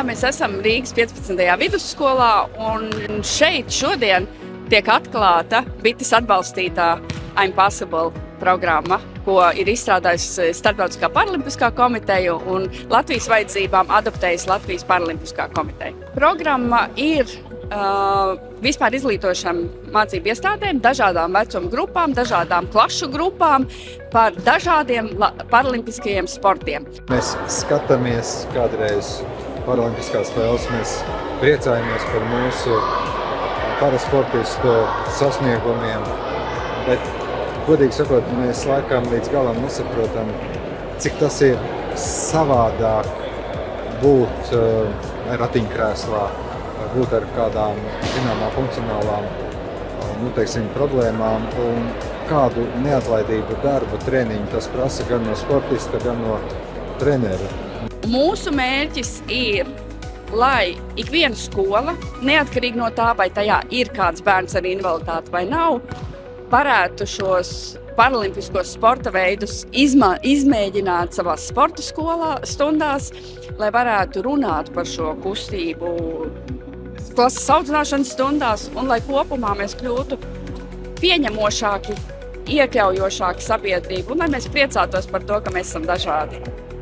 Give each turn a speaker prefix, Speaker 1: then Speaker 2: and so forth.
Speaker 1: Mēs esam Rīgas 15. vidusskolā, un šeit šodien tiek atklāta BITES atbalstītā I'm Possible programma, ko ir izstrādājusi Starptautiskā paralimpiskā komiteja un Latvijas vajadzībām adaptējusi Latvijas paralimpiskā komiteja. Programma ir vispār izglītošam mācību iestādēm, dažādām vecuma grupām, dažādām klašu grupām par dažādiem paralimpiskajiem sportiem.
Speaker 2: Mēs skatāmies kādreiz paralimpiskās spēles, mēs priecājamies par mūsu parasportistu sasniegumiem, bet, godīgi sakot, mēs laikam līdz galam nesaprotam, cik tas ir savādāk būt ratiņkrēslā, būt ar kādām zināmām funkcionālām problēmām un kādu neatlaidīgu darbu treniņu tas prasa gan no sportista, gan no trenera.
Speaker 1: Mūsu mērķis ir, lai ikviena skola, neatkarīgi no tā, vai tajā ir kāds bērns ar invaliditāti vai nav, varētu šos paralimpiskos sporta veidus izmēģināt savās sporta stundās, lai varētu runāt par šo kustību klases audzināšanas stundās un lai kopumā mēs kļūtu pieņemošāki, iekļaujošāki sabiedrību un lai mēs priecātos par to, ka mēs esam dažādi.